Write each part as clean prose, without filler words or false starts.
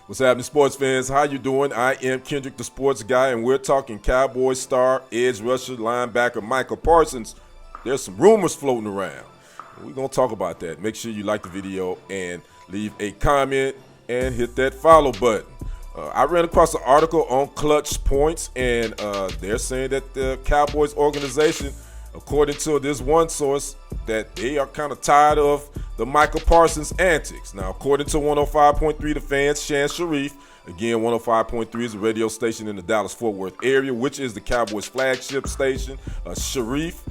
What's happening, sports fans? How you doing? I am Kendrick, the sports guy, and we're talking Cowboys star, edge rusher, linebacker Micah Parsons. There's some rumors floating around. We're going to talk about that. Make sure you like the video and leave a comment and hit that follow button. I ran across an article on Clutch Points, and they're saying that the Cowboys organization, according to this one source, that they are kind of tired of the Micah Parsons antics. Now, according to 105.3 The Fans, Shan Sharif, again, 105.3 is a radio station in the Dallas-Fort Worth area, which is the Cowboys' flagship station. Sharif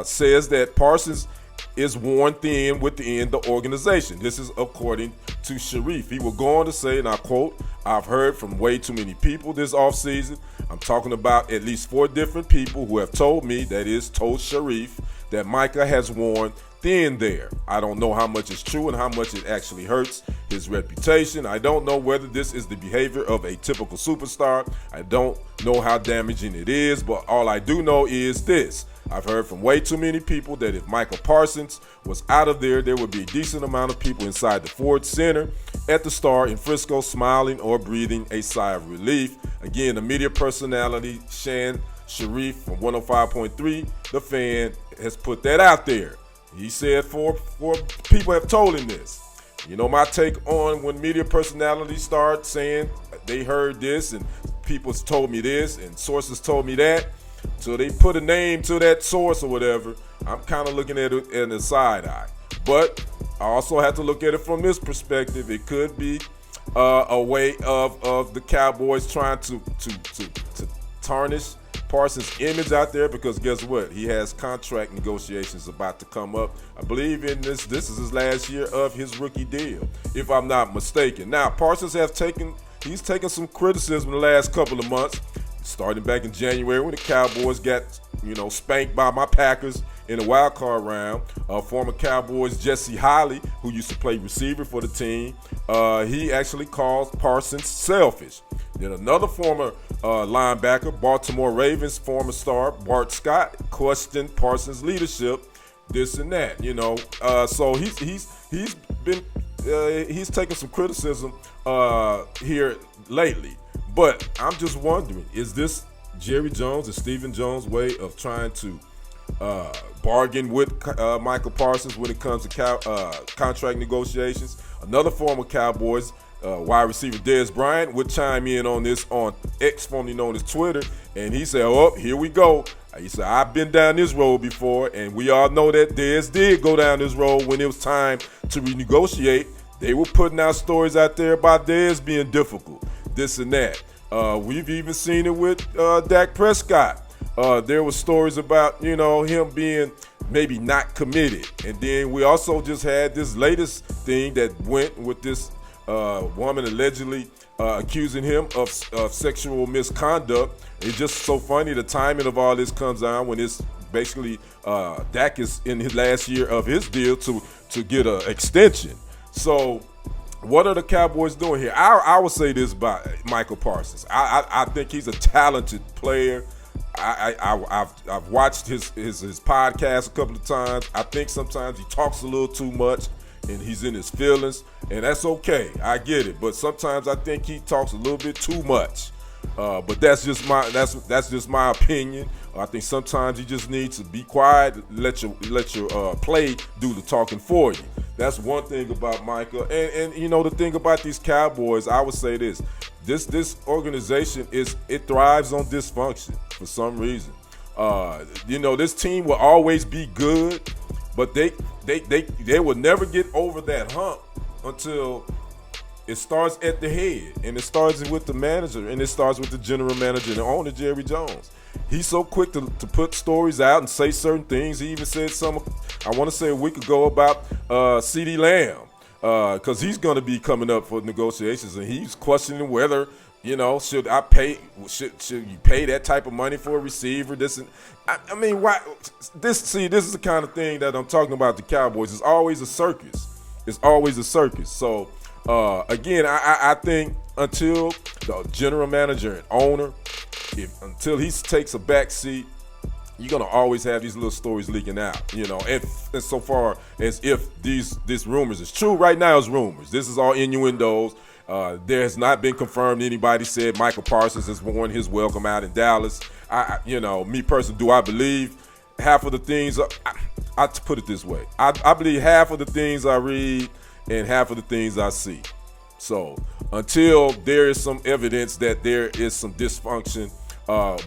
says that Parsons is worn thin within the organization. This is according to Sharif. He will go on to say, and I quote, "I've heard from way too many people this offseason. I'm talking about at least 4 different people who have told me," that is, told Sharif, "that Micah has worn thin there. I don't know how much is true and how much it actually hurts his reputation. I don't know whether this is the behavior of a typical superstar. I don't know how damaging it is, but all I do know is this. I've heard from way too many people that if Micah Parsons was out of there, there would be a decent amount of people inside the Ford Center at the Star in Frisco smiling or breathing a sigh of relief." Again, the media personality Shan Sharif from 105.3 The Fan has put that out there. He said four people have told him this. You know my take on when media personalities start saying they heard this and people told me this and sources told me that. So they put a name to that source or whatever. I'm kind of looking at it in the side eye. But I also have to look at it from this perspective. It could be a way of the Cowboys trying to tarnish Parsons' image out there, because guess what? He has contract negotiations about to come up. I believe in this is his last year of his rookie deal, if I'm not mistaken. Now, Parsons he's taken some criticism the last couple of months, starting back in January when the Cowboys got, spanked by my Packers in the wild card round. Former Cowboys Jesse Holley, who used to play receiver for the team, he actually calls Parsons selfish. Then another former linebacker, Baltimore Ravens former star Bart Scott, questioned Parsons' leadership, this and that. So he's taken some criticism here lately. But I'm just wondering, is this Jerry Jones and Stephen Jones' way of trying to bargain with Michael Parsons when it comes to contract negotiations? Another former Cowboys wide receiver, Dez Bryant, would chime in on this on X, formerly known as Twitter, and he said, "Oh, here we go." He said, "I've been down this road before," and we all know that Dez did go down this road when it was time to renegotiate. They were putting out stories out there about Dez being difficult, this and that. We've even seen it with Dak Prescott. There were stories about, him being maybe not committed. And then we also just had this latest thing that went with this woman allegedly accusing him of sexual misconduct. It's just so funny the timing of all this comes on when it's basically Dak is in his last year of his deal to get an extension. So what are the Cowboys doing here? I would say this about Michael Parsons. I think he's a talented player. I've watched his podcast a couple of times. I think sometimes he talks a little too much and he's in his feelings, and that's okay. I get it, but sometimes I think he talks a little bit too much. But that's just my opinion. I think sometimes you just need to be quiet, let your play do the talking for you. That's one thing about Micah. And the thing about these Cowboys, I would say this organization it thrives on dysfunction for some reason. This team will always be good, but they will never get over that hump until it starts at the head, and it starts with the manager, and it starts with the general manager and the owner, Jerry Jones. He's so quick to put stories out and say certain things. He even said I want to say a week ago about CeeDee Lamb, because he's going to be coming up for negotiations, and he's questioning whether, should you pay that type of money for a receiver? Why? This is the kind of thing that I'm talking about. The Cowboys, it's always a circus. So again, I think until the general manager and owner, until he takes a back seat, you're gonna always have these little stories leaking out, and so far as if these rumors is true. Right now it's rumors. This is all innuendos. There has not been confirmed anybody said Michael Parsons has won his welcome out in Dallas. Me personally, do I believe half of the things? I put it this way: I believe half of the things I read and half of the things I see. So until there is some evidence that there is some dysfunction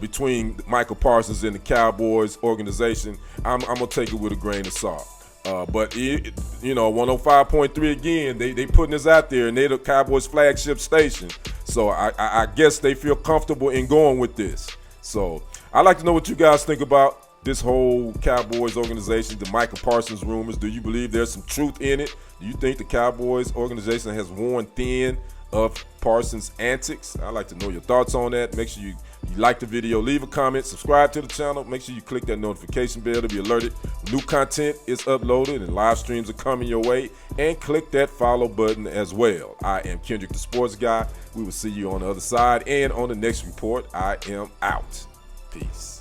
between Michael Parsons and the Cowboys organization, I'm gonna take it with a grain of salt. But 105.3 again, they putting us out there, and they the Cowboys flagship station. So I guess they feel comfortable in going with this. So I'd like to know what you guys think about this whole Cowboys organization, the Micah Parsons rumors. Do you believe there's some truth in it? Do you think the Cowboys organization has worn thin of Parsons' antics? I'd like to know your thoughts on that. Make sure you like the video, leave a comment, subscribe to the channel. Make sure you click that notification bell to be alerted. New content is uploaded and live streams are coming your way. And click that follow button as well. I am Kendrick, the sports guy. We will see you on the other side. And on the next report, I am out. Peace.